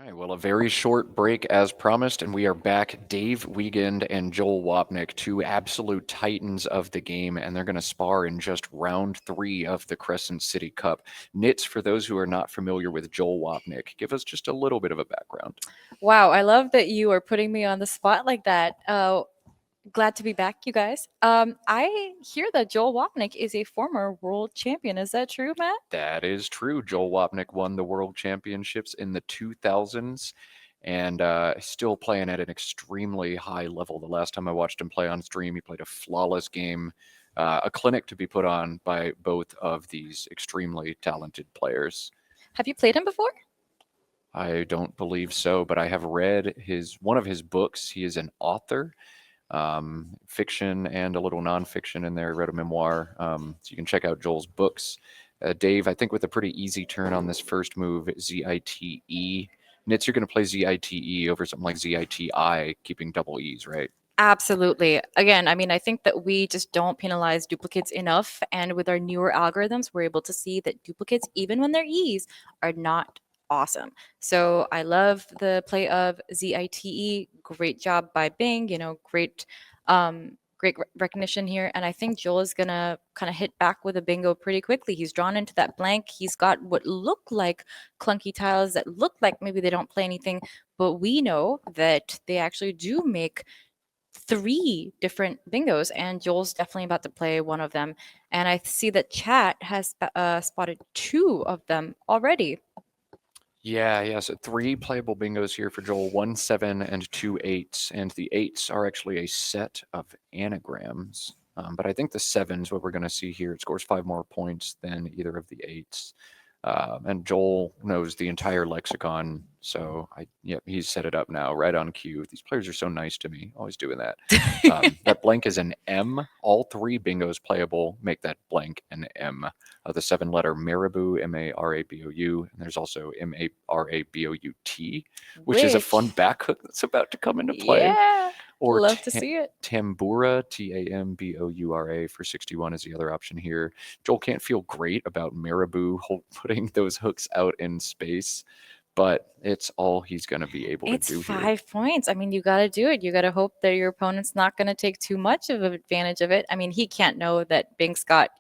All right, well, a very short break as promised, and we are back. Dave Wiegand and Joel Wapnick, two absolute titans of the game, and they're going to spar in just round 3 of the Crescent City Cup. Nits, for those who are not familiar with Joel Wapnick, give us just a little bit of a background. Wow, I love that you are putting me on the spot like that. Glad to be back, you guys. I hear that Joel Wapnick is a former world champion. Is that true, Matt? That is true. Joel Wapnick won the World Championships in the 2000s and still playing at an extremely high level. The last time I watched him play on stream, he played a flawless game, a clinic to be put on by both of these extremely talented players. Have you played him before? I don't believe so, but I have read one of his books. He is an author, fiction and a little nonfiction in there. Read a memoir, so you can check out Joel's books. Dave, I think with a pretty easy turn on this first move, ZITE. Nits, you're going to play ZITE over something like ZITI, keeping double E's, right? Absolutely. Again, I mean, I think that we just don't penalize duplicates enough. And with our newer algorithms, we're able to see that duplicates, even when they're E's, are not awesome. So I love the play of ZITE. Great job by Bing, great recognition here. And I think Joel is gonna kind of hit back with a bingo pretty quickly. He's drawn into that blank. He's got what look like clunky tiles that look like maybe they don't play anything, but we know that they actually do make 3 different bingos, and Joel's definitely about to play one of them. And I see that chat has spotted 2 of them already. Yeah. So 3 playable bingos here for Joel, 1 7 and 2 8s. And the 8s are actually a set of anagrams. But I think the 7's what we're going to see here. It scores 5 more points than either of the 8s. And Joel knows the entire lexicon, so he's set it up now, right on cue. These players are so nice to me, always doing that. That blank is an M. All 3 bingos playable make that blank an M. The 7-letter Marabou, Marabou, and there's also Marabout, which is a fun back hook that's about to come into play. Yeah, Or love to see it. Tambura, Tamboura for 61 is the other option here. Joel can't feel great about Marabou putting those hooks out in space, but it's all he's going to be able to do It's here. 5 points. I mean, you got to do it. You got to hope that your opponent's not going to take too much of an advantage of it. I mean, he can't know that Bing's got,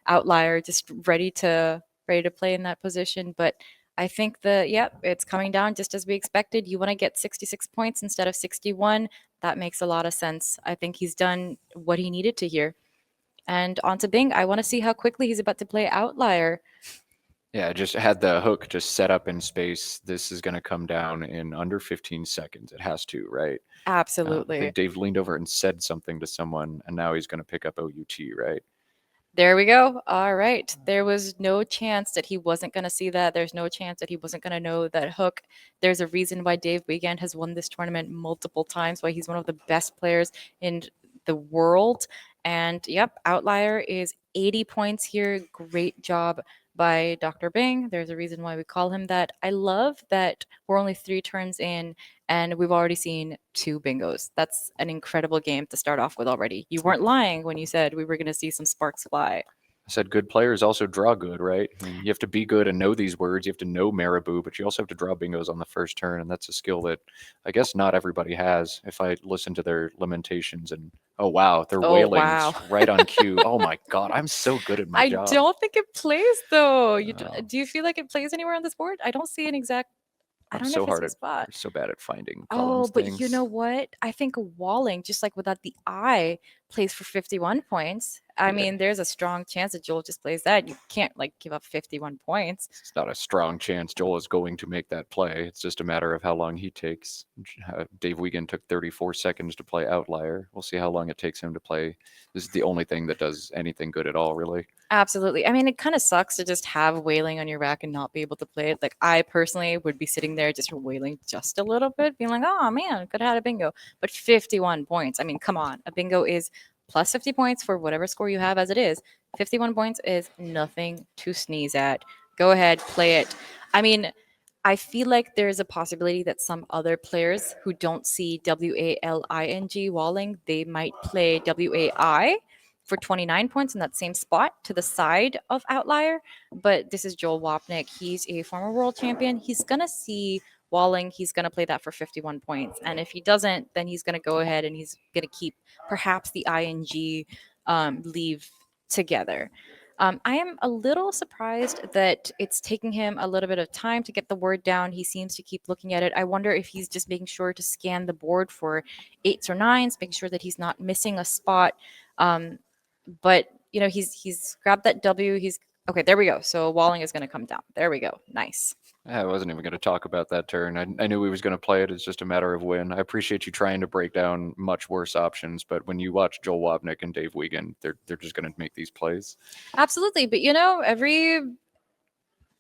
outlier just ready to play in that position, but I think it's coming down just as we expected. You want to get 66 points instead of 61. That makes a lot of sense. I think he's done what he needed to here. And on to Bing. I want to see how quickly he's about to play outlier. Yeah, just had the hook just set up in space. This is going to come down in under 15 seconds. It has to, right? I Absolutely. think Dave leaned over and said something to someone, and now he's going to pick up OUT, right? There we go. All right. There was no chance that he wasn't going to see that. There's no chance that he wasn't going to know that hook. There's a reason why Dave Wiegand has won this tournament multiple times, why he's one of the best players in the world. And yep, outlier is 80 points here. Great job by Dr. Bing. There's a reason why we call him that. I love that we're only 3 turns in and we've already seen 2 bingos. That's an incredible game to start off with already. You weren't lying when you said we were going to see some sparks fly. I said good players also draw good, right? I mean, you have to be good and know these words. You have to know Marabou, but you also have to draw bingos on the first turn, and that's a skill that I guess not everybody has. If I listen to their lamentations and oh wow, their wailings right on cue. Oh my god, I'm so good at my job. I don't think it plays though. Do you feel like it plays anywhere on this board? I don't see an exact. I don't know if it's a spot. So bad at finding Oh, columns but things. you know what? I think walling, just like without the eye, plays for 51 points. I mean, there's a strong chance that Joel just plays that. You can't like give up 51 points. It's not a strong chance Joel is going to make that play. It's just a matter of how long he takes. Dave Wiegand took 34 seconds to play Outlier. We'll see how long it takes him to play. This is the only thing that does anything good at all, really. Absolutely. I mean, it kind of sucks to just have wailing on your rack and not be able to play it. Like, I personally would be sitting there just wailing just a little bit, being like, oh man, could have had a bingo. But 51 points. I mean, come on. A bingo is plus 50 points for whatever score you have as it is. 51 points is nothing to sneeze at. Go ahead, play it. I mean, I feel like there's a possibility that some other players who don't see WALING walling, they might play WAI for 29 points in that same spot to the side of Outlier. But this is Joel Wapnick. He's a former world champion. He's going to see Walling, he's going to play that for 51 points. And if he doesn't, then he's going to go ahead and he's going to keep perhaps the ING leave together. I am a little surprised that it's taking him a little bit of time to get the word down. He seems to keep looking at it. I wonder if he's just making sure to scan the board for eights or nines, making sure that he's not missing a spot. But he's grabbed that W. He's okay. There we go. So Walling is going to come down. There we go. Nice. I wasn't even going to talk about that turn. I knew he was going to play it. It's just a matter of when. I appreciate you trying to break down much worse options, but when you watch Joel Wapnick and Dave Wiegand, they're just going to make these plays. Absolutely. But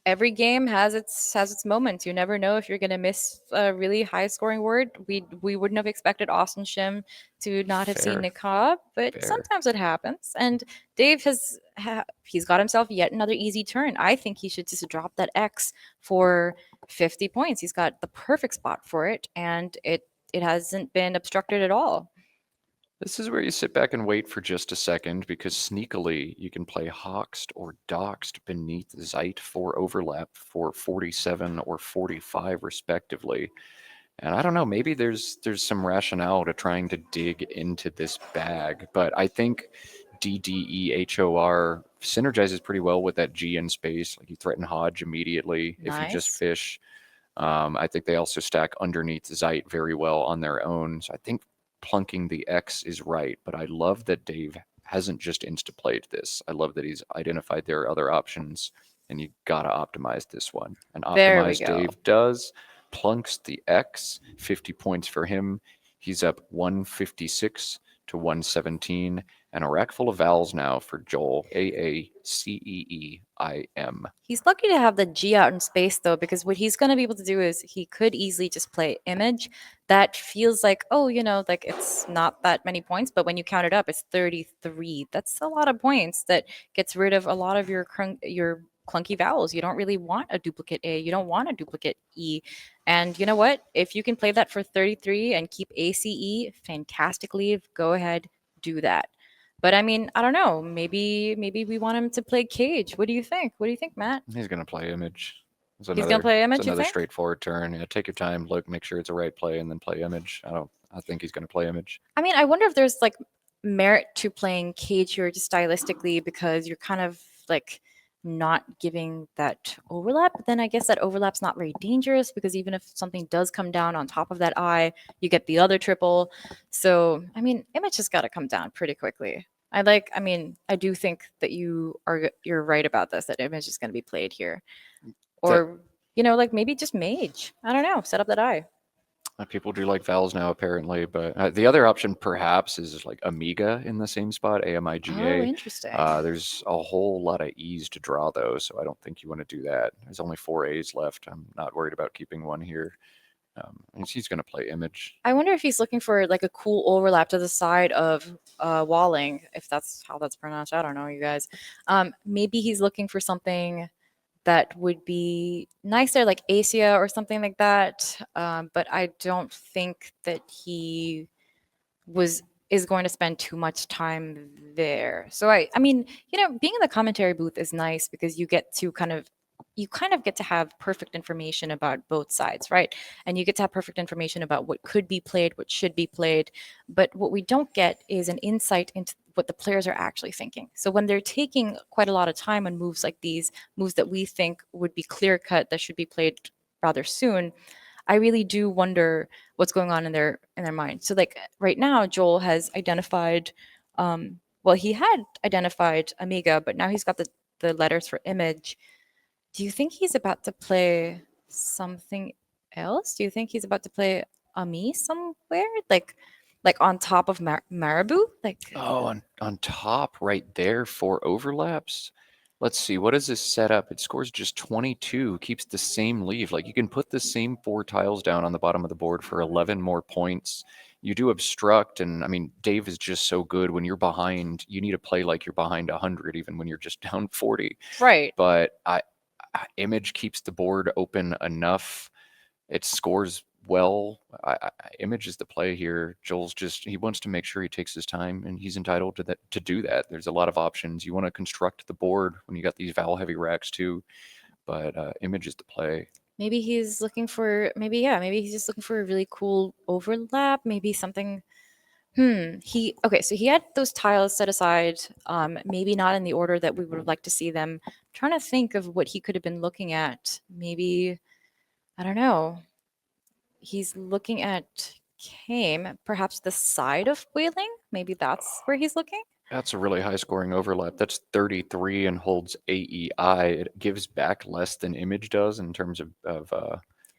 every game has its moments. You never know if you're going to miss a really high scoring word. We wouldn't have expected Austin Shim to not have seen Fair. Nick Cobb, but Fair. sometimes it happens. And Dave he's got himself yet another easy turn. I think he should just drop that X for 50 points. He's got the perfect spot for it, and it hasn't been obstructed at all. This is where you sit back and wait for just a second because sneakily you can play Hoxed or Doxed beneath Zeit for overlap for 47 or 45 respectively. And I don't know, maybe there's some rationale to trying to dig into this bag, but I think DDEHOR synergizes pretty well with that G in space. Like you threaten Hodge immediately if you just Nice. fish. I think they also stack underneath Zeit very well on their own. So I think plunking the X is right, but I love that Dave hasn't just insta-played this. I love that he's identified there are other options, and you gotta optimize this one. And There we optimize go. Dave does. Plunks the X, 50 points for him. He's up 156 to 117, and a rack full of vowels now for Joel. AACEEIM. He's lucky to have the G out in space though, because what he's going to be able to do is he could easily just play image. That feels like, oh, like it's not that many points, but when you count it up, it's 33. That's a lot of points that gets rid of a lot of your clunky vowels. You don't really want a duplicate A. You don't want a duplicate E. And you know what? If you can play that for 33 and keep ACE, fantastic leave. Go ahead, do that. But I mean, I don't know. Maybe we want him to play Cage. What do you think? What do you think, Matt? He's gonna play image. It's He's gonna play it's Image, you another think? straightforward turn. Yeah, take your time, look, make sure it's a right play, and then play image. I think he's gonna play image. I mean, I wonder if there's like merit to playing Cage here just stylistically because you're kind of like not giving that overlap. But then I guess that overlap's not very dangerous because even if something does come down on top of that eye, you get the other triple. So I mean, Image has got to come down pretty quickly. I do think that you're right about this, that Image is going to be played here. That Or, like maybe just Mage. I don't know. Set up that eye. people do like vowels now apparently, but the other option perhaps is like Amiga in the same spot, Oh, AMIGA. interesting. There's a whole lot of E's to draw though, so I don't think you want to do that. There's only 4 A's left. I'm not worried about keeping one here. He's going to play image. I wonder if he's looking for like a cool overlap to the side of Walling, if that's how that's pronounced. I don't know, you guys. Maybe he's looking for something that would be nicer, like Asia or something like that. But I don't think that he was is going to spend too much time there. So I mean, being in the commentary booth is nice because you kind of get to have perfect information about both sides, right? And you get to have perfect information about what could be played, what should be played. But what we don't get is an insight into what the players are actually thinking. So when they're taking quite a lot of time on moves like these, moves that we think would be clear cut that should be played rather soon, I really do wonder what's going on in their mind. So like right now, Joel has identified, well, he had identified Amiga, but now he's got the letters for image. Do you think he's about to play something else? Do you think he's about to play Ami somewhere, like on top of Marabou? Like, Oh, on top right there for overlaps. Let's see, what does this set up? It scores just 22, keeps the same leave. Like you can put the same 4 tiles down on the bottom of the board for 11 more points. You do obstruct, and I mean, Dave is just so good. When you're behind, you need to play like you're behind 100, even when you're just down 40. right. But Image keeps the board open enough. It scores well. Image is the play here. Joel's he wants to make sure he takes his time, and he's entitled to do that. There's a lot of options. You want to construct the board when you got these vowel heavy racks too, but Image is the play. Maybe he's looking for, maybe, yeah, maybe he's just looking for a really cool overlap, maybe something. Okay, so he had those tiles set aside, maybe not in the order that we would have liked to see them. Trying to think of what he could have been looking at. Maybe, I don't know. He's looking at Came, perhaps the side of Whaling. Maybe that's where he's looking. That's a really high scoring overlap. That's 33 and holds AEI. It gives back less than Image does in terms of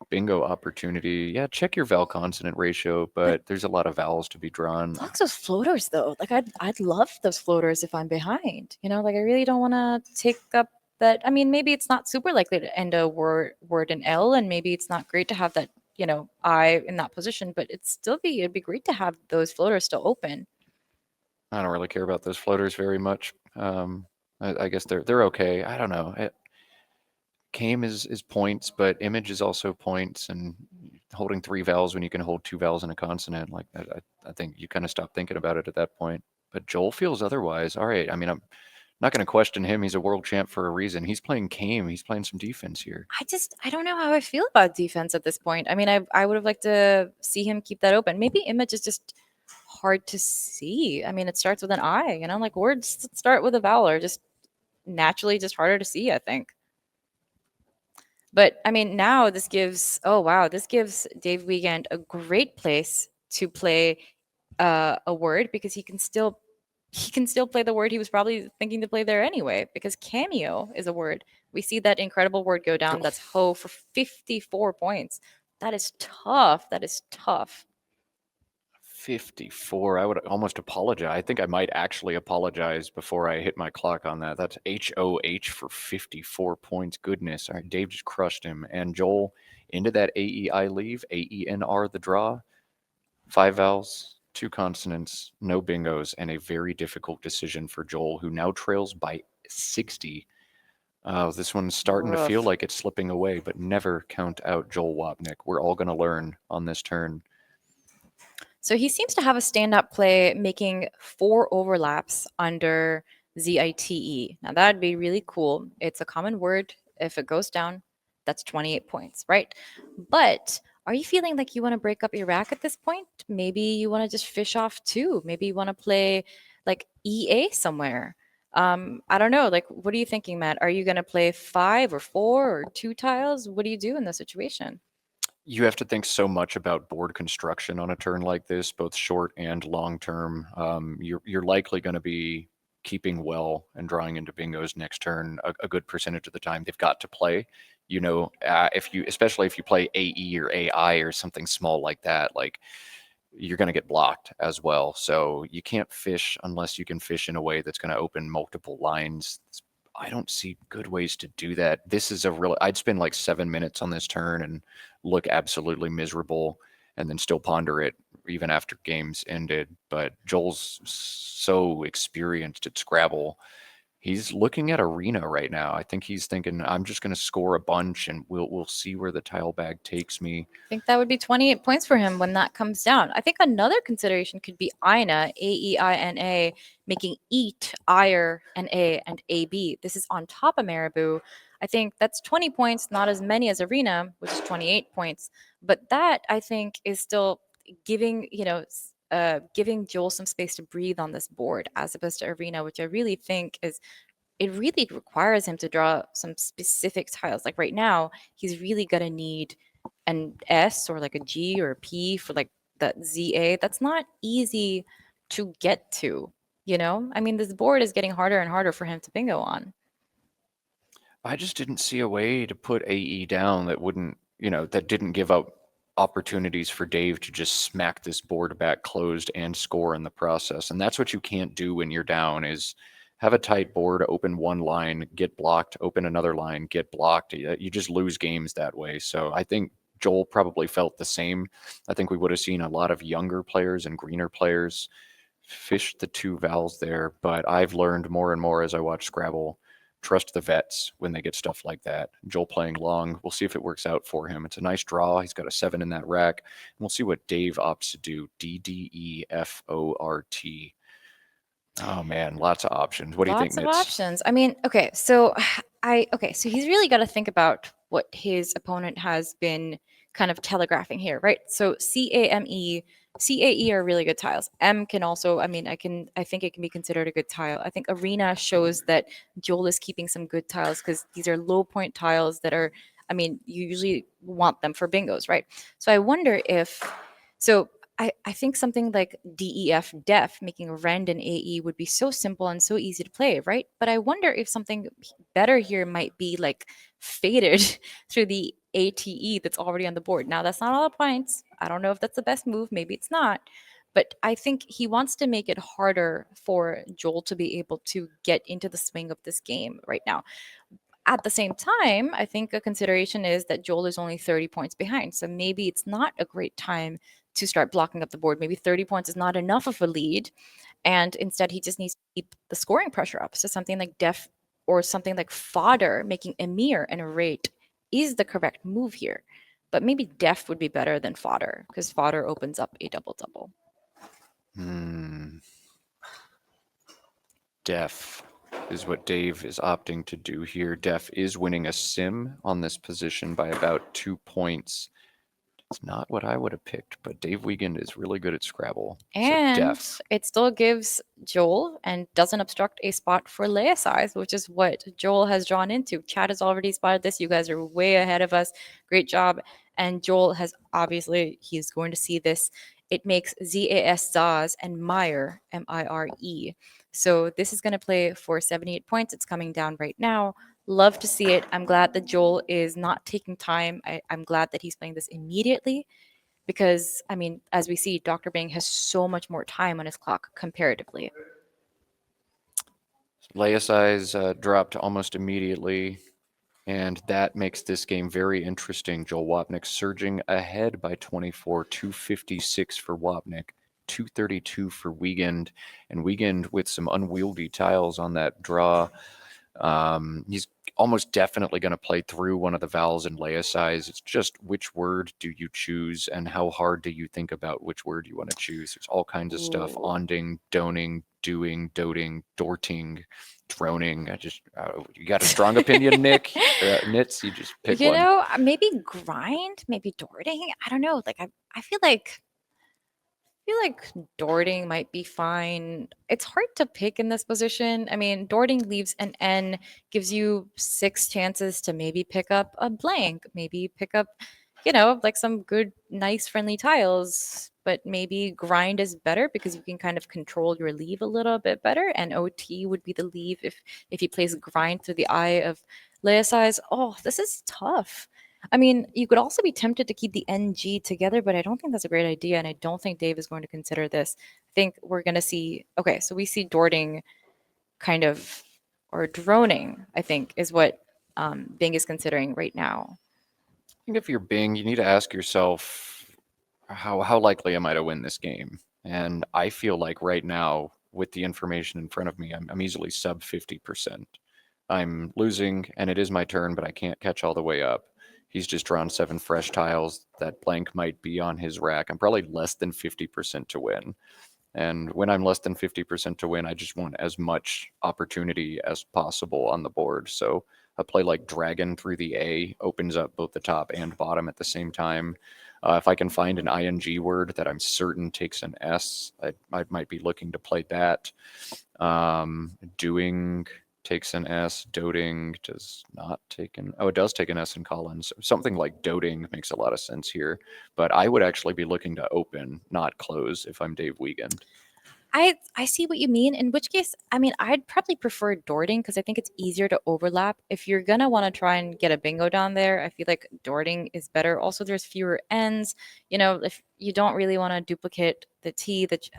bingo opportunity. Yeah, check your vowel consonant ratio, But but there's a lot of vowels to be drawn. blocks those floaters though. Like I'd love those floaters if I'm behind. Like I really don't want to take up that. I mean, maybe it's not super likely to end a word in L, and maybe it's not great to have that, I in that position, but it'd be great to have those floaters still open. I don't really care about those floaters very much. I guess they're okay. I don't know. Came is points, but Image is also points, and holding three vowels when you can hold two vowels in a consonant, like that, I think you kind of stop thinking about it at that point. But Joel feels otherwise. All right, I mean, I'm not going to question him. He's a world champ for a reason. He's playing Came. He's playing some defense here. I don't know how I feel about defense at this point. I mean, I would have liked to see him keep that open. Maybe Image is just hard to see. I mean, it starts with an I, like words that start with a vowel are just naturally just harder to see, I think. But I mean, now oh wow, this gives Dave Wiegand a great place to play a word because he can still play the word he was probably thinking to play there anyway, because cameo is a word. We see that incredible word go down. That's ho for 54 points. That is tough. That is tough. 54. I would almost apologize. I think I might actually apologize before I hit my clock on that. That's HOH for 54 points. Goodness. All right, Dave just crushed him. And Joel into that AEI leave, AENR the draw. Five vowels, two consonants, no bingos, and a very difficult decision for Joel, who now trails by 60. This one's starting to feel Rough. like it's slipping away, but never count out Joel Wapnick. We're all going to learn on this turn. So he seems to have a stand-up play making 4 overlaps under ZITE. Now that'd be really cool. It's a common word. If it goes down, that's 28 points, right? But are you feeling like you want to break up your rack at this point? Maybe you want to just fish off 2. Maybe you want to play like EA somewhere. I don't know. Like, what are you thinking, Matt? Are you going to play 5 or 4 or 2 tiles? What do you do in this situation? You have to think so much about board construction on a turn like this, both short and long term. You're likely going to be keeping well and drawing into bingos next turn a good percentage of the time. They've got to play. If you, especially if you play AE or AI or something small like that, like you're going to get blocked as well. So you can't fish unless you can fish in a way that's going to open multiple lines. I don't see good ways to do that. This is a real, I'd spend like 7 minutes on this turn and look absolutely miserable and then still ponder it even after games ended. But Joel's so experienced at Scrabble. He's looking at Arena right now. I think he's thinking, I'm just going to score a bunch and we'll see where the tile bag takes me. I think that would be 28 points for him when that comes down. I think another consideration could be Ina, AEINA, making Eat, Ire, and A, and AB. This is on top of Marabou. I think that's 20 points, not as many as Arena, which is 28 points. But that, I think, is still giving, giving Joel some space to breathe on this board as opposed to Arena, which I really think is it really requires him to draw some specific tiles. Like right now, he's really gonna need an S or like a G or a P for like the ZA. That's not easy to get to. I mean, this board is getting harder and harder for him to bingo on. I just didn't see a way to put AE down that wouldn't, that didn't give up opportunities for Dave to just smack this board back closed and score in the process. And that's what you can't do when you're down is have a tight board, open one line, get blocked, open another line, get blocked. You just lose games that way. So I think Joel probably felt the same. I think we would have seen a lot of younger players and greener players fish the two vowels there, but I've learned more and more as I watch Scrabble. Trust the vets when they get stuff like that. Joel playing long. We'll see if it works out for him. It's a nice draw. He's got a 7 in that rack. And we'll see what Dave opts to do. DDEFORT. Oh man, lots of options. What do you think, Lots of Nits? options. I mean, okay, so so he's really got to think about what his opponent has been kind of telegraphing here, right? So CAME, CAE are really good tiles. M can also, I think it can be considered a good tile. I think Arena shows that Joel is keeping some good tiles because these are low point tiles that are, you usually want them for bingos, right? So I wonder if, so I think something like DEF def making rend and AE would be so simple and so easy to play, right? But I wonder if something better here might be like faded through the ATE that's already on the board. Now that's not all the points. I don't know if that's the best move. Maybe it's not. But I think he wants to make it harder for Joel to be able to get into the swing of this game right now. At the same time, I think a consideration is that Joel is only 30 points behind. So maybe it's not a great time to start blocking up the board. Maybe 30 points is not enough of a lead. And instead, he just needs to keep the scoring pressure up. So something like Def or something like Fodder making Emir and a rate is the correct move here. But maybe Def would be better than Fodder because Fodder opens up a double double. Def is what Dave is opting to do here. Def is winning a sim on this position by about 2 points. It's not what I would have picked, but Dave Wiegand is really good at Scrabble. So And Def. it still gives Joel and doesn't obstruct a spot for Leia size, which is what Joel has drawn into. Chad has already spotted this. You guys are way ahead of us. Great job. And Joel has obviously, he's going to see this. It makes ZAS Zaz and Mire, Mire. So this is going to play for 78 points. It's coming down right now. Love to see it. I'm glad that Joel is not taking time. I'm glad that he's playing this immediately because as we see, Dr. Bing has so much more time on his clock comparatively. Leia size dropped almost immediately, and that makes this game very interesting. Joel Wapnick surging ahead by 24, 256 for Wapnick, 232 for Wiegand, and Wiegand with some unwieldy tiles on that draw. He's almost definitely going to play through one of the vowels in Leia size. It's just which word do you choose and how hard do you think about which word you want to choose. There's all kinds of stuff: Ooh. onding, doning, doing, doting, dorting, droning. You got a strong opinion, Nick? Nits, you just pick one. Maybe grind, maybe Dorting. I don't know. Like I feel like Dorting might be fine. It's hard to pick in this position. Dorting leaves an N, gives you 6 chances to maybe pick up a blank, maybe pick up, like some good, nice, friendly tiles. But maybe grind is better because you can kind of control your leave a little bit better. And OT would be the leave if he plays grind through the eye of Leia size. Oh, this is tough. You could also be tempted to keep the NG together, but I don't think that's a great idea. And I don't think Dave is going to consider this. I think we're going to see, okay, so we see Dorting kind of, or droning, I think, is what Bing is considering right now. I think if you're Bing, you need to ask yourself, how likely am I to win this game? And I feel like right now, with the information in front of me, I'm easily sub 50%. I'm losing, and it is my turn, but I can't catch all the way up. He's just drawn 7 fresh tiles. That blank might be on his rack. I'm probably less than 50% to win. And when I'm less than 50% to win, I just want as much opportunity as possible on the board. So a play like Dragon through the A opens up both the top and bottom at the same time. If I can find an ing word that I'm certain takes an S, I might be looking to play that. Doing takes an S. Doting does not take an. Oh, it does take an S in Collins. Something like doting makes a lot of sense here. But I would actually be looking to open, not close, if I'm Dave Wiegand. I see what you mean. In which case, I'd probably prefer Dorting because I think it's easier to overlap. If you're gonna want to try and get a bingo down there, I feel like Dorting is better. Also, there's fewer ends. If you don't really want to duplicate the T, it's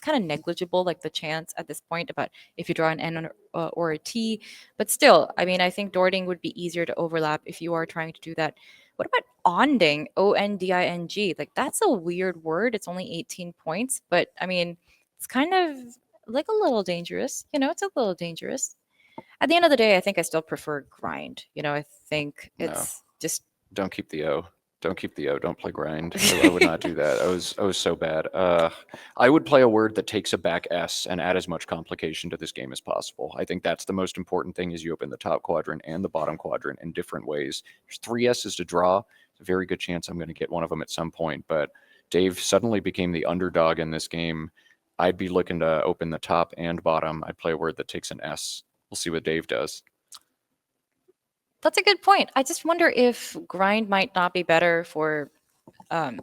kind of negligible, like the chance at this point about if you draw an N or a T. But still, I think Dorting would be easier to overlap if you are trying to do that. What about onding? ONDING. Like that's a weird word. It's only 18 points, but it's kind of like a little dangerous. It's a little dangerous. At the end of the day, I think I still prefer grind. I think No, it's just don't keep the O. Don't keep the O. Don't play grind. I would not do that. I was so bad. I would play a word that takes a back S and add as much complication to this game as possible. I think that's the most important thing. Is you open the top quadrant and the bottom quadrant in different ways. There's three S's to draw. It's a very good chance I'm going to get one of them at some point. But Dave suddenly became the underdog in this game. I'd be looking to open the top and bottom. I'd play a word that takes an S. We'll see what Dave does. That's a good point. I just wonder if grind might not be better um,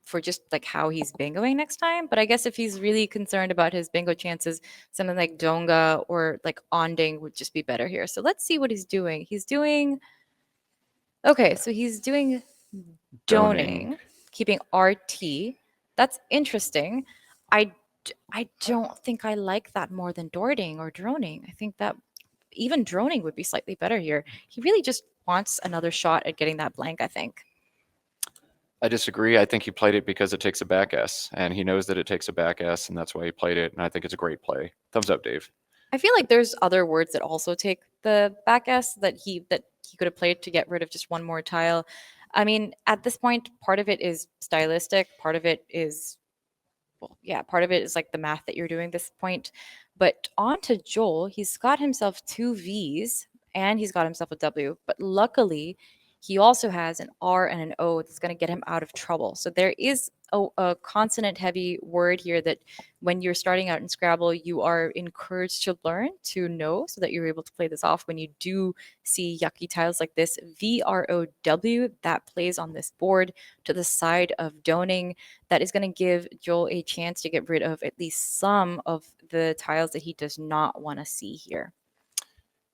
for just like how he's bingoing next time. But I guess if he's really concerned about his bingo chances, something like Donga or like Onding would just be better here. So let's see what he's doing. He's doing okay. So he's doing Doning. doning, keeping RT. That's interesting. I I don't think I like that more than dording or droning. I think that even droning would be slightly better here. He really just wants another shot at getting that blank, I think. I disagree. I think he played it because it takes a back S, and he knows that it takes a back S, and that's why he played it. And I think it's a great play. Thumbs up, Dave. I feel like there's other words that also take the back S that he could have played to get rid of just one more tile. I mean, at this point, part of it is stylistic, part of it is well, yeah, part of it is like the math that you're doing at this point. But on to Joel, he's got himself two V's and he's got himself a W. But luckily, he also has an R and an O that's going to get him out of trouble. So there is a consonant heavy word here that when you're starting out in Scrabble, you are encouraged to learn to know so that you're able to play this off when you do see yucky tiles like this. VROW, that plays on this board to the side of Doning. That is going to give Joel a chance to get rid of at least some of the tiles that he does not want to see here.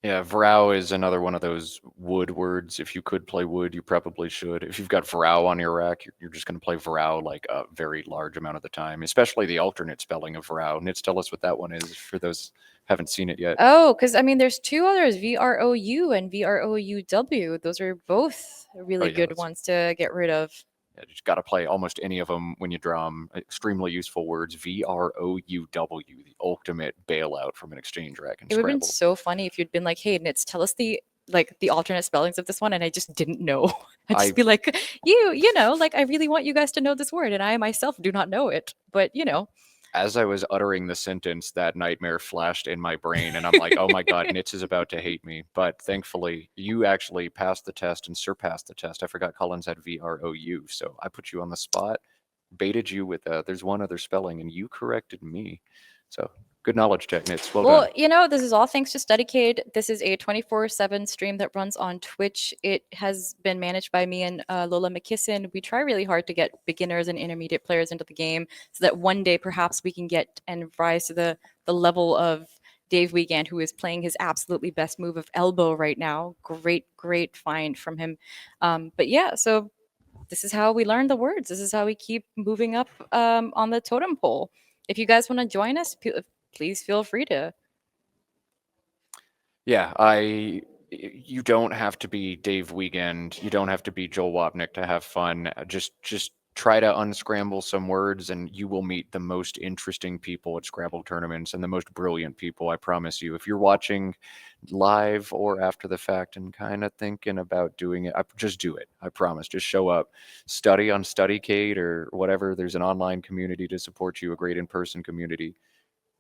Yeah, Vrow is another one of those wood words. If you could play wood, you probably should. If you've got Vrow on your rack, you're just going to play Vrow like a very large amount of the time, especially the alternate spelling of Vrow. Nits, tell us what that one is for those who haven't seen it yet. Oh, because I mean, there's two others, VROU and VROUW. Those are both Oh really yeah, good ones to get rid of. yeah, you just got to play almost any of them when you draw them. Extremely useful words. VROUW, the ultimate bailout from an exchange rack in It would have been Scrabble. so funny if you'd been like, "Hey, Nits, tell us the alternate spellings of this one," and I just didn't know. I'd just I be like, "You know, like I really want you guys to know this word, and I myself do not know it." But you know, As I was uttering the sentence, that nightmare flashed in my brain, and I'm like, oh my God, Nits is about to hate me. But thankfully, you actually passed the test and surpassed the test. I forgot Collins had VROU, so I put you on the spot, baited you with there's one other spelling, and you corrected me. So good knowledge check, Nits. Well well, done. you know, this is all thanks to StudyCade. This is a 24/7 stream that runs on Twitch. It has been managed by me and Lola McKisson. We try really hard to get beginners and intermediate players into the game so that one day perhaps we can get and rise to the level of Dave Wiegand, who is playing his absolutely best move of elbow right now. Great find from him. But yeah, so this is how we learn the words. This is how we keep moving up on the totem pole. If you guys want to join us, please feel free to. Yeah, you don't have to be Dave Wiegand. You don't have to be Joel Wapnick to have fun. Just try to unscramble some words and you will meet the most interesting people at Scrabble tournaments and the most brilliant people, I promise you. If you're watching live or after the fact and kind of thinking about doing it, just do it. I promise. Just show up. Study on StudyCade or whatever. There's an online community to support you, a great in-person community.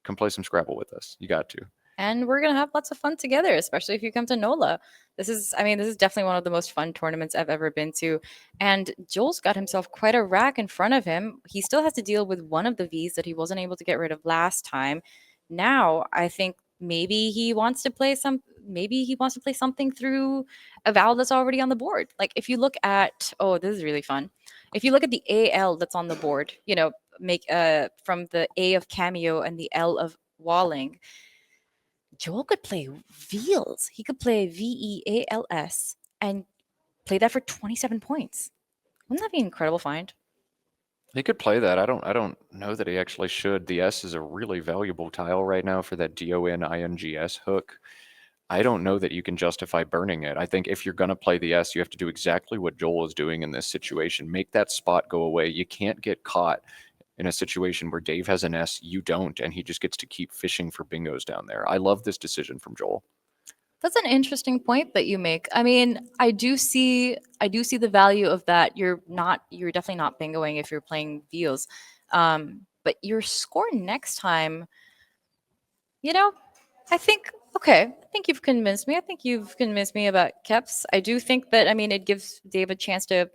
Come play some Scrabble with us. You got to. And we're gonna have lots of fun together, especially if you come to NOLA. This is definitely one of the most fun tournaments I've ever been to. And Joel's got himself quite a rack in front of him. He still has to deal with one of the V's that he wasn't able to get rid of last time. Now, I think maybe he wants to play something through a vowel that's already on the board. Like if you look at oh, this is really fun. If you look at the AL that's on the board, you know, make from the A of Cameo and the L of Walling, Joel could play Veals. He could play VEALS and play that for 27 points. Wouldn't that be an incredible find? He could play that. I don't know that he actually should. The S is a really valuable tile right now for that DONINGS hook. I don't know that you can justify burning it. I think if you're going to play the S, you have to do exactly what Joel is doing in this situation. Make that spot go away. You can't get caught in a situation where Dave has an S, you don't, and he just gets to keep fishing for bingos down there. I love this decision from Joel. That's an interesting point that you make. I mean, I do see the value of that. You're definitely not bingoing if you're playing Veals. But your score next time, you know, I think okay. I think you've convinced me. I think you've convinced me about Keps. I do think that I mean it gives Dave a chance to,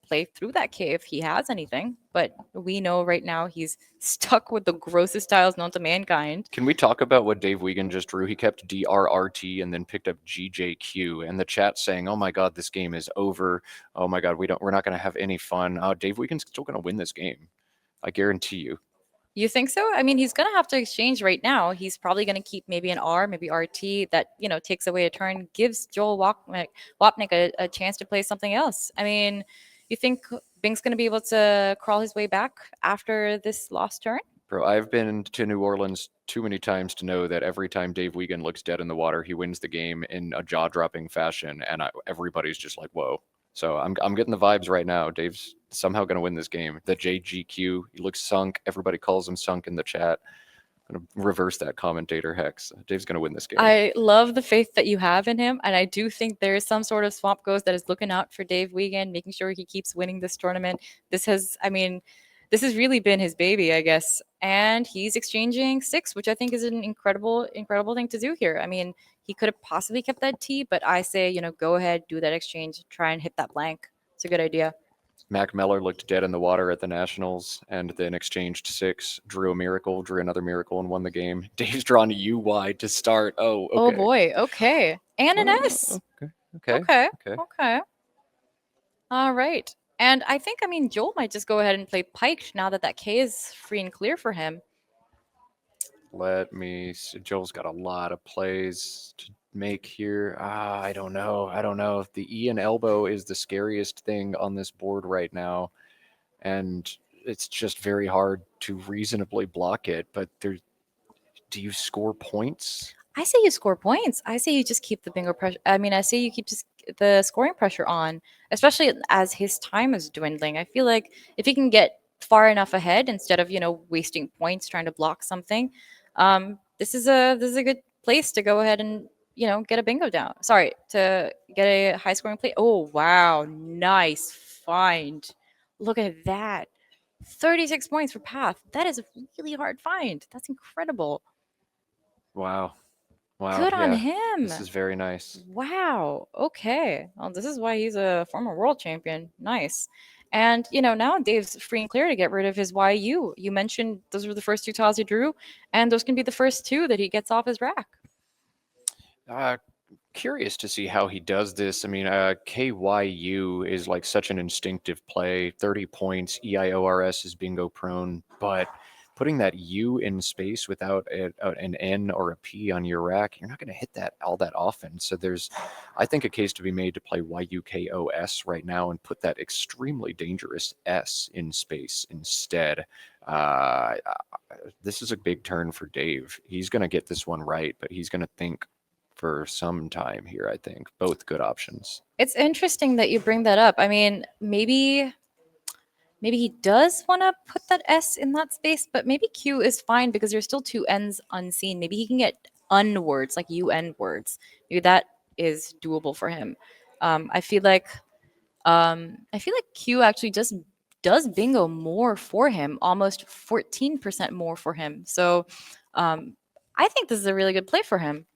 play through that K if he has anything. But we know right now he's stuck with the grossest tiles known to mankind. Can we talk about what Dave Wiegand just drew? He kept DRRT and then picked up GJQ, and the chat saying, "Oh my God, this game is over. Oh my God, we're not going to have any fun." Dave Wiegand's still going to win this game. I guarantee you. You think so? I mean, he's going to have to exchange right now. He's probably going to keep maybe an R, maybe RT that, takes away a turn, gives Joel Wapnick a chance to play something else. I mean, you think Bing's going to be able to crawl his way back after this lost turn? Bro, I've been to New Orleans too many times to know that every time Dave Wiegand looks dead in the water, he wins the game in a jaw-dropping fashion, and everybody's just like, "Whoa!" So I'm getting the vibes right now. Dave's somehow going to win this game. The JGQ, he looks sunk. Everybody calls him sunk in the chat. I'm going to reverse that commentator hex. Dave's going to win this game. I love the faith that you have in him, and I do think there is some sort of swamp ghost that is looking out for Dave Wiegand, making sure he keeps winning this tournament. This has really been his baby, I guess. And he's exchanging 6, which I think is an incredible, incredible thing to do here. I mean, he could have possibly kept that T, but I say, go ahead, do that exchange, try and hit that blank. It's a good idea. Mac Meller looked dead in the water at the Nationals and then exchanged 6, drew a miracle, drew another miracle, and won the game. Dave's drawn a UY to start. Oh, okay. Oh boy, okay. And an S. Okay, okay, Okay, okay. okay. All right. And I mean, Joel might just go ahead and play Pike now that K is free and clear for him. Let me see. Joel's got a lot of plays to make here. I don't know. I don't know. The E and elbow is the scariest thing on this board right now. And it's just very hard to reasonably block it. But do you score points? I say you score points. I say you just keep the bingo pressure. I mean, I say you keep just the scoring pressure on, especially as his time is dwindling. I feel like if he can get far enough ahead instead of wasting points trying to block something, this is a good place to go ahead and get a bingo down. Sorry, to get a high scoring play. Oh wow, nice find! Look at that, 36 points for Path. That is a really hard find. That's incredible. Wow. Wow. Good on Yeah. him. This is very nice. Wow. Okay. Well, this is why he's a former world champion. Nice. And now Dave's free and clear to get rid of his YU. You mentioned those were the first 2 tiles he drew, and those can be the first 2 that he gets off his rack. Curious to see how he does this. I mean, KYU is like such an instinctive play. 30 points. EIORS is bingo prone, but putting that U in space without an N or a P on your rack, you're not going to hit that all that often. So there's, I think, a case to be made to play YUKOS right now and put that extremely dangerous S in space instead. This is a big turn for Dave. He's going to get this one right, but he's going to think for some time here, I think. Both good options. It's interesting that you bring that up. I mean, maybe he does want to put that S in that space, but maybe Q is fine because there's still 2 N's unseen. Maybe he can get UN words, like UN words. Maybe that is doable for him. I feel like Q actually just does bingo more for him, almost 14% more for him. So I think this is a really good play for him.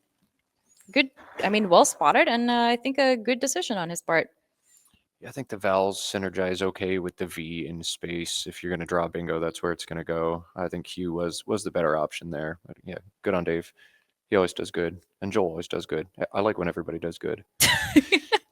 Good, I mean, well spotted, and I think a good decision on his part. Yeah, I think the vowels synergize okay with the V in space. If you're going to draw bingo, that's where it's going to go. I think Q was the better option there. But yeah, good on Dave. He always does good, and Joel always does good. I like when everybody does good.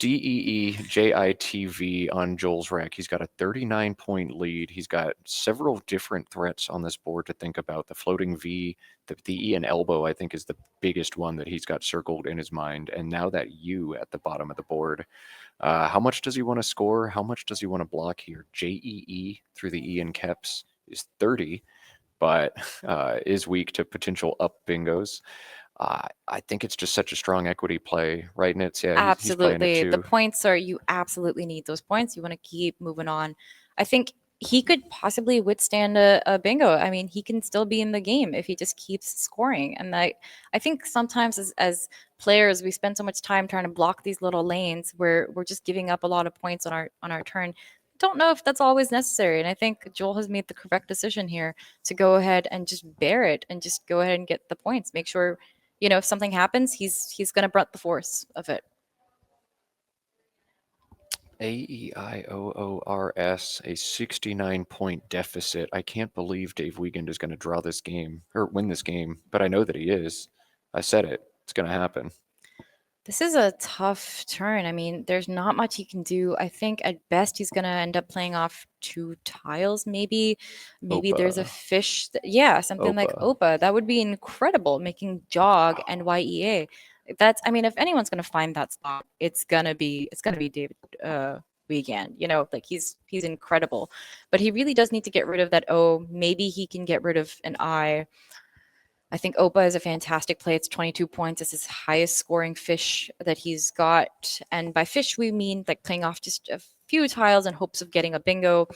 DEEJITV on Joel's rack. He's got a 39-point lead. He's got several different threats on this board to think about. The floating V, the E and elbow, I think, is the biggest one that he's got circled in his mind. And now that U at the bottom of the board. How much does he want to score? How much does he want to block here? JEE through the E and Keps is 30, but is weak to potential up bingos. I think it's just such a strong equity play, right, Nits? Yeah, he's playing it Absolutely. The too. points are, you absolutely need those points. You want to keep moving on. I think he could possibly withstand a bingo. I mean, he can still be in the game if he just keeps scoring. And I think sometimes as players, we spend so much time trying to block these little lanes where we're just giving up a lot of points on our turn. Don't know if that's always necessary. And I think Joel has made the correct decision here to go ahead and just bear it and just go ahead and get the points. Make sure, if something happens, he's gonna brunt the force of it. AEIOORS, a 69-point deficit. I can't believe Dave Wiegand is going to draw this game or win this game, but I know that he is. I said it. It's going to happen. This is a tough turn. I mean, there's not much he can do. I think at best he's gonna end up playing off two tiles, maybe. Maybe there's a Opa. fish. Yeah, something like Opa. Opa. That would be incredible, making Jog and YEA. That's. I mean, if anyone's gonna find that slot, it's gonna be David Wiegand. Like he's incredible, but he really does need to get rid of that O. Maybe he can get rid of an I. I think Opa is a fantastic play. It's 22 points. It's his highest scoring fish that he's got. And by fish, we mean like playing off just a few tiles in hopes of getting a bingo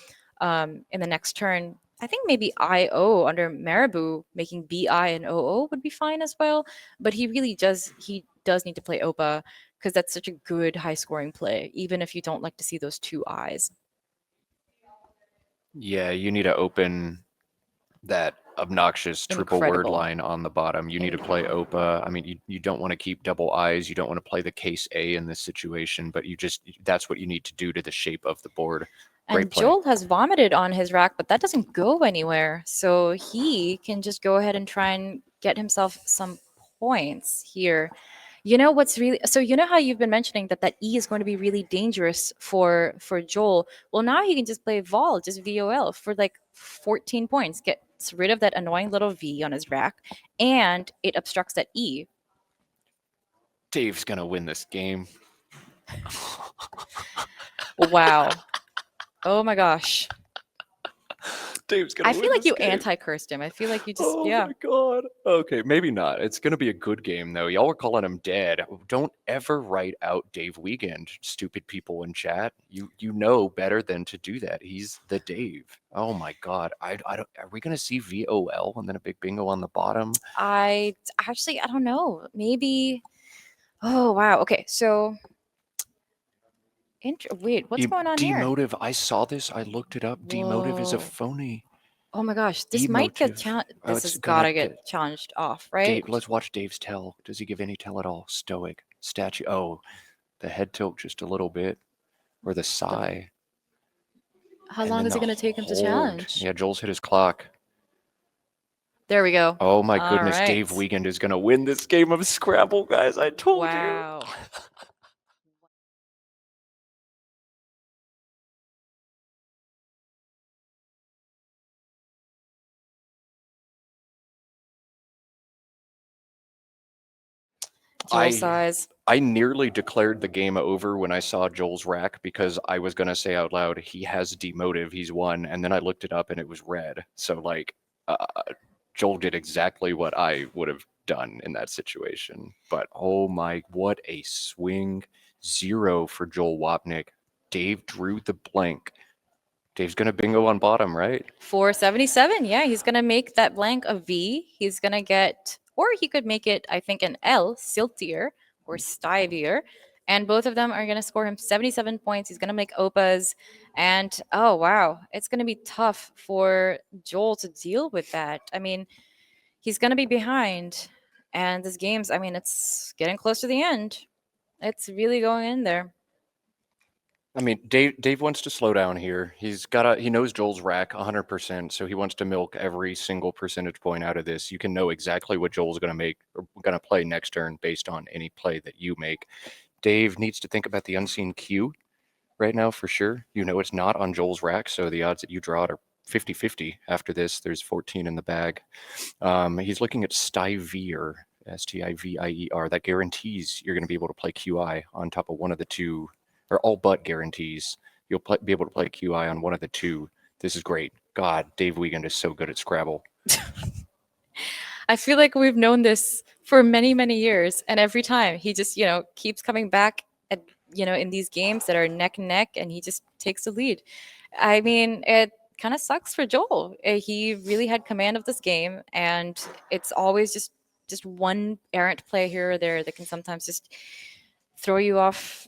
in the next turn. I think maybe IO under Marabou, making BI and OO would be fine as well. But he does need to play Opa because that's such a good high scoring play, even if you don't like to see those two eyes. Yeah, you need to open that obnoxious triple word Incredible. line on the bottom. You need to play Opa. I mean, you don't want to keep double eyes. You don't want to play the case A in this situation, but that's what you need to do to the shape of the board. Great And play. Joel has vomited on his rack, but that doesn't go anywhere. So he can just go ahead and try and get himself some points here. What's really so how you've been mentioning that E is going to be really dangerous for Joel. Well, now he can just play Vol, just VOL for like 14 points. Gets rid of that annoying little V on his rack, and it obstructs that E. Dave's going to win this game. Wow. Oh my gosh. Dave's gonna I win feel like this you game. anti-cursed him. I feel like you just Oh yeah. my god. Okay, maybe not. It's gonna be a good game though. Y'all were calling him dead. Don't ever write out Dave Wiegand, stupid people in chat. You know better than to do that. He's the Dave. Oh my god. I don't. Are we gonna see VOL and then a big bingo on the bottom? I don't know. Maybe. Oh wow. Okay. So, wait, what's going on here? Demotive. I saw this. I looked it up. Demotive is a Whoa. phony. Oh my gosh. This might get Emotive. challenged. Oh, This it's has gonna gotta get get challenged off, right? Dave. Let's watch Dave's tell. Does he give any tell at all? Stoic. Statue. Oh, the head tilt just a little bit, or the The, sigh, how and long then is the it gonna take him to hold. challenge? Yeah, Joel's hit his clock. There we go. Oh my All goodness, Dave right. Wiegand is gonna win this game of Scrabble, guys. I told you. Wow. Joel I size. I nearly declared the game over when I saw Joel's rack because I was gonna say out loud he has demotive, he's won, and then I looked it up and it was red. So like, uh, Joel did exactly what I would have done in that situation. But oh my, what a swing! 0 for Joel Wapnick. Dave drew the blank. Dave's gonna bingo on bottom, right? 477. Yeah, he's gonna make that blank a V. He's gonna get, or he could make it, I think, an L, siltier or stivier. And both of them are gonna score him 77 points. He's gonna make Opas. And oh wow, it's gonna be tough for Joel to deal with that. I mean, he's gonna be behind. And this game's, I mean, it's getting close to the end. It's really going in there. I mean, Dave wants to slow down here. He knows Joel's rack 100%, so he wants to milk every single percentage point out of this. You can know exactly what Joel's going to make or going to play next turn based on any play that you make. Dave needs to think about the unseen Q right now for sure. You know it's not on Joel's rack, so the odds that you draw it are 50-50 after this. There's 14 in the bag. He's looking at Stivier, Stivier. That guarantees you're going to be able to play QI on top of one of the two, or all but guarantees you'll be able to play QI on one of the two. This is great. God, Dave Wiegand is so good at Scrabble. I feel like we've known this for many, many years, and every time he just, keeps coming back in these games that are neck and neck, and he just takes the lead. I mean, kind of sucks for Joel. He really had command of this game, and it's always just one errant play here or there that can sometimes just throw you off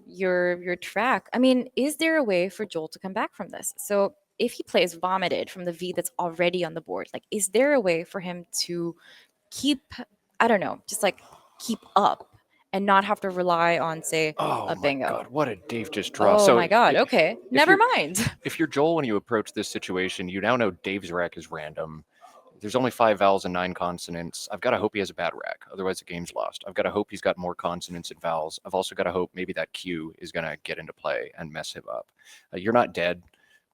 your track. I mean, is there a way for Joel to come back from this? So if he plays vomited from the V that's already on the board, like is there a way for him to keep, I don't know, just like keep up and not have to rely on, say, Oh a my God, bingo? what a Dave just draw. Oh So my God. Okay. if Never you're mind. if you're Joel when you approach this situation, you now know Dave's rack is random. There's only 5 vowels and 9 consonants. I've got to hope he has a bad rack, otherwise the game's lost. I've got to hope he's got more consonants and vowels. I've also got to hope maybe that Q is going to get into play and mess him up. You're not dead,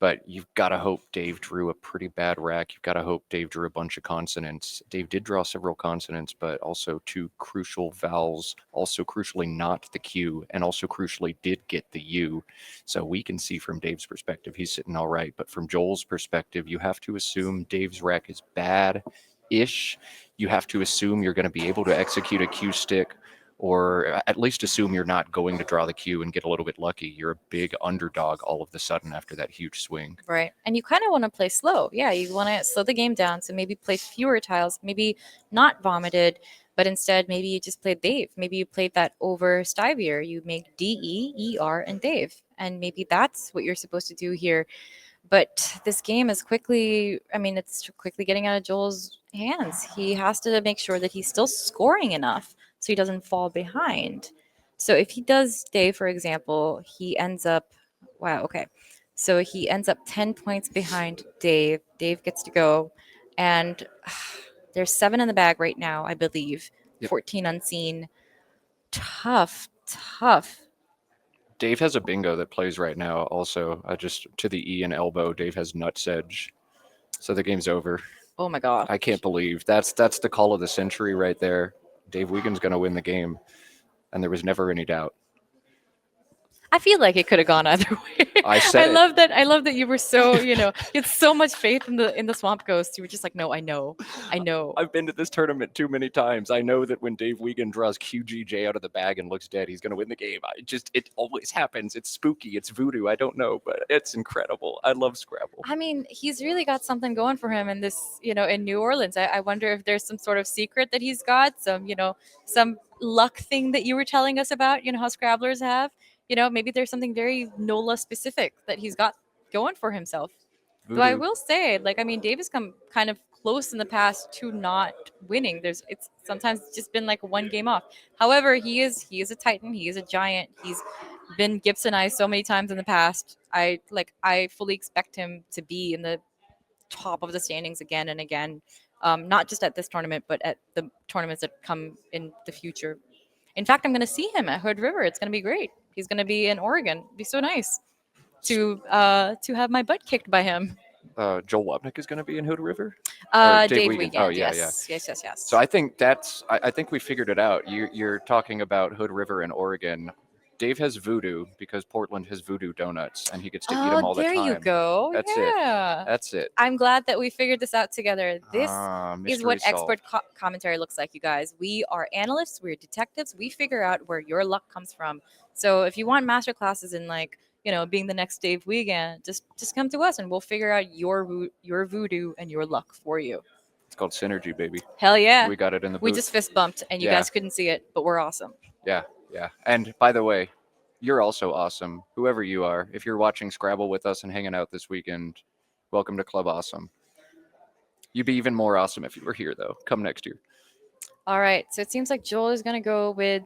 but you've got to hope Dave drew a pretty bad rack. You've got to hope Dave drew a bunch of consonants. Dave did draw several consonants, but also 2 crucial vowels, also crucially not the Q, and also crucially did get the U. So we can see from Dave's perspective, he's sitting all right. But from Joel's perspective, you have to assume Dave's rack is bad ish. You have to assume you're going to be able to execute a Q stick, or at least assume you're not going to draw the Q and get a little bit lucky. You're a big underdog all of the sudden after that huge swing. Right. And you kind of want to play slow. Yeah, you want to slow the game down. So maybe play fewer tiles, maybe not vomited, but instead maybe you just played Dave. Maybe you played that over Styvier. You make D, E, E, R, and Dave. And maybe that's what you're supposed to do here. But this game is quickly, I mean, it's quickly getting out of Joel's hands. He has to make sure that he's still scoring enough so he doesn't fall behind. So if he does Dave, for example, he ends up, wow, okay. So he ends up 10 points behind Dave. Dave gets to go. And there's 7 in the bag right now, I believe. Yep. 14 unseen. Tough, tough. Dave has a bingo that plays right now. Also, just to the E and elbow, Dave has nuts edge, so the game's over. Oh my God. I can't believe that's the call of the century right there. Dave Wiegand's going to win the game, and there was never any doubt. I feel like it could have gone either way. I said it. I love that you were so, you had so much faith in the swamp ghost. You were just like, no, I know. I know. I've been to this tournament too many times. I know that when Dave Wiegand draws QGJ out of the bag and looks dead, he's going to win the game. It always happens. It's spooky. It's voodoo. I don't know, but it's incredible. I love Scrabble. I mean, he's really got something going for him in this, in New Orleans. I wonder if there's some sort of secret that he's got, some luck thing that you were telling us about, how Scrabblers have. Maybe there's something very NOLA specific that he's got going for himself. Though I Voodoo. will say, like, I mean, Dave has come kind of close in the past to not winning. It's sometimes just been like one game off. However, he is a Titan. He is a giant. He's been Gibsonized so many times in the past. I fully expect him to be in the top of the standings again and again. Not just at this tournament, but at the tournaments that come in the future. In fact, I'm going to see him at Hood River. It's going to be great. He's going to be in Oregon. It'd be so nice to have my butt kicked by him. Joel Wapnick is going to be in Hood River. Or Dave Wiegand. Wiegand. Oh yeah, yes, yeah. yes. So I think I think we figured it out. You're talking about Hood River in Oregon. Dave has voodoo because Portland has voodoo donuts, and he gets to eat them all the There time. you go. That's yeah. it. That's it. I'm glad that we figured this out together. This is Mystery what solved. expert commentary looks like, you guys. We are analysts, we're detectives. We figure out where your luck comes from. So if you want master classes in being the next Dave Wiegand, just come to us and we'll figure out your voodoo and your luck for you. It's called synergy, baby. Hell yeah. We got it in the We booth. just fist bumped and you guys couldn't see it, but we're awesome. Yeah. And by the way, you're also awesome. Whoever you are, if you're watching Scrabble with us and hanging out this weekend, welcome to Club Awesome. You'd be even more awesome if you were here, though. Come next year. All right. So it seems like Joel is going to go with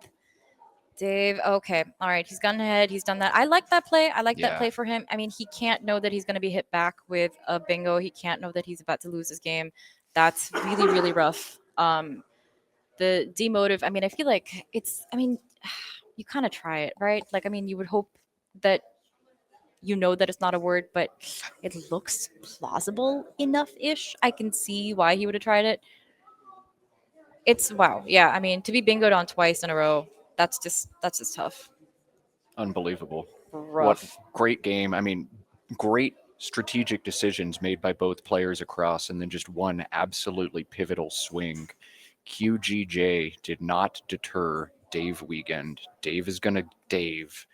Dave. Okay. All right. He's gone ahead. He's done that. I like that play. I like that play for him. I mean, he can't know that he's going to be hit back with a bingo. He can't know that he's about to lose his game. That's really, really rough. The demotive, I mean, I feel like you kind of try it, right? Like, I mean, you would hope that that it's not a word, but it looks plausible enough-ish. I can see why he would have tried it. It's wow. Yeah. I mean, to be bingoed on twice in a row, that's just tough. Unbelievable. Rough. What great game. I mean, great strategic decisions made by both players across, and then just one absolutely pivotal swing. QGJ did not deter Dave Wiegand. Dave is going to Dave.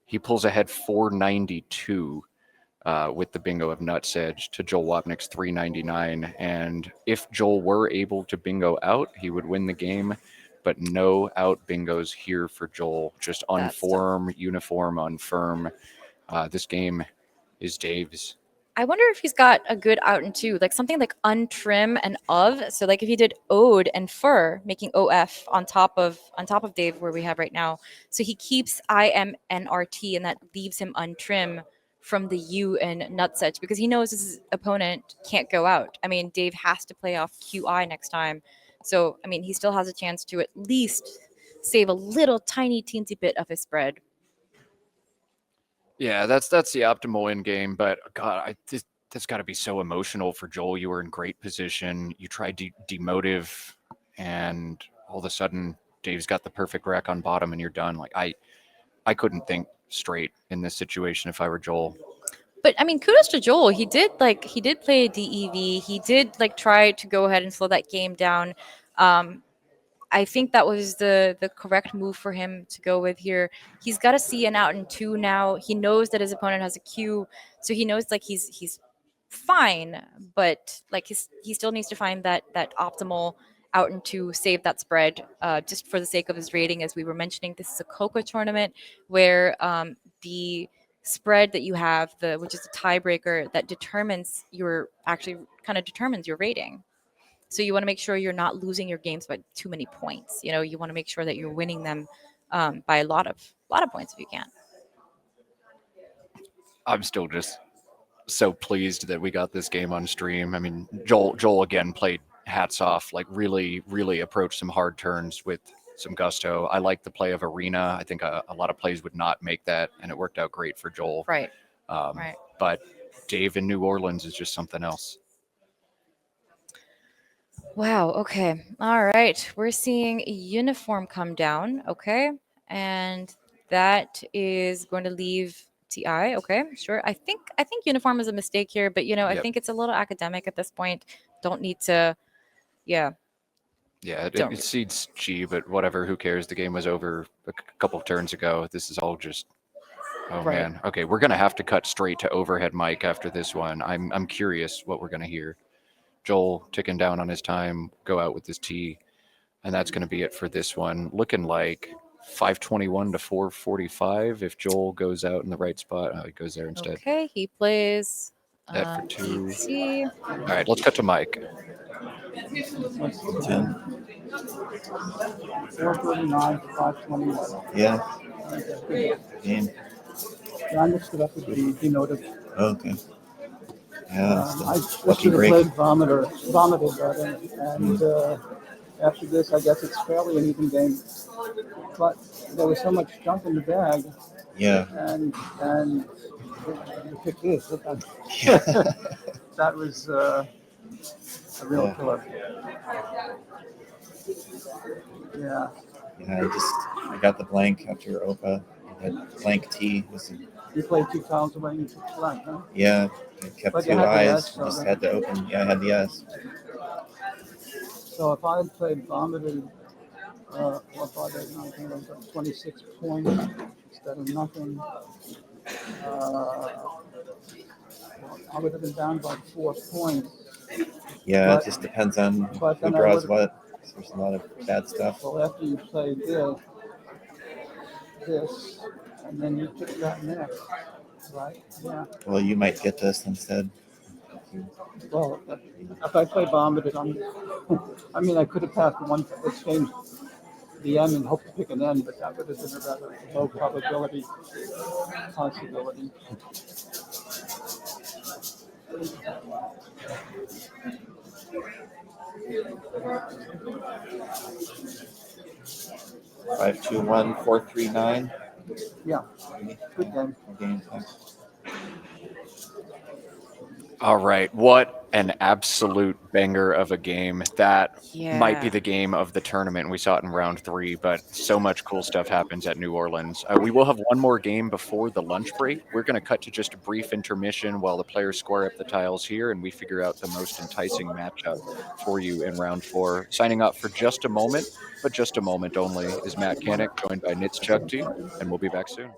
He pulls ahead 492. with the bingo of Nuts Edge to Joel Wapnick's 399. And if Joel were able to bingo out, he would win the game. But no out bingos here for Joel. Just on That's tough. form, uniform, on firm. This game is Dave's. I wonder if he's got a good out and two, like something like untrim and of. So like if he did ode and fur, making OF on top of Dave where we have right now. So he keeps IMNRT and that leaves him untrim from the U in Nutsedge because he knows his opponent can't go out. I mean, Dave has to play off QI next time. So I mean he still has a chance to at least save a little tiny teensy bit of his spread. Yeah, that's the optimal end game. But God, that's got to be so emotional for Joel. You were in great position. You tried demotive, and all of a sudden, Dave's got the perfect rack on bottom, and you're done. Like I couldn't think straight in this situation if I were Joel. But I mean, kudos to Joel. He did play a DEV. He did like try to go ahead and slow that game down. Um, I think that was the correct move for him to go with here. He's got a C and out in two now. He knows that his opponent has a Q, so he knows like he's fine, but like he still needs to find that optimal out and two save that spread just for the sake of his rating. As we were mentioning, this is a Coca tournament where the spread that you have, the which is a tiebreaker that determines your actually kind of determines your rating. So you want to make sure you're not losing your games by too many points. You know, you want to make sure that you're winning them by a lot of points if you can. I'm still just so pleased that we got this game on stream. I mean, Joel again played hats off, like really approached some hard turns with some gusto. I like the play of Arena. I think a lot of plays would not make that, and it worked out great for Joel. Right. Um, Right. but Dave in New Orleans is just something else. Wow. Okay. All right. We're seeing a uniform come down. Okay. And that is going to leave TI. Okay. Sure. I think uniform is a mistake here, but I Yep. think it's a little academic at this point. Don't need to. Yeah. Yeah, it Don't. exceeds G, but whatever. Who cares? The game was over couple of turns ago. This is all just. Oh Right. man. Okay, we're gonna have to cut straight to overhead mic after this one. I'm curious what we're gonna hear. Joel ticking down on his time, go out with his T, and that's gonna be it for this one. Looking like 521 to 445 if Joel goes out in the right spot. Oh, he goes there instead. Okay. He plays That for two. PT. All right, let's cut to Mike. 10. 439 to 521. Yeah. Good. Game. Yeah, I mixed it up with the denoted. Okay. Yeah. That's I the just lucky should have break. played vomited rather, and after this, I guess it's fairly an even game. But there was so much junk in the bag, Yeah. and you pick this. Yeah. That was a real Yeah. killer. Yeah. Yeah. I got the blank after Opa. I had blank T. You played 2 tiles away and you took blank, huh? Yeah. I kept But you 2 had the eyes. S, so Just that- had to open. Yeah, I had the S. So if I had played vomited, 4, 5, 8, 9, 10, 11, 26 points instead of nothing, I would have been down by 4 points. Yeah. But- It just depends on but who then I draws would've- what. There's a lot of bad stuff. So after you played this, and then you took that next, right? Yeah. Well, you might get this instead. Well, if I play vomited, I mean, I could have passed one exchange the N and hoped to pick an N, but that would have been a rather low probability possibility. Five, two, one, 439. Yeah, good game. Game. Thanks. All right, what an absolute banger of a game. That might be Yeah. the game of the tournament. We saw it in round 3, but so much cool stuff happens at New Orleans. We will have one more game before the lunch break. We're going to cut to just a brief intermission while the players square up the tiles here and we figure out the most enticing matchup for you in round 4. Signing up for just a moment, but just a moment only, is Matt Canik, joined by Nits Chagti, and we'll be back soon.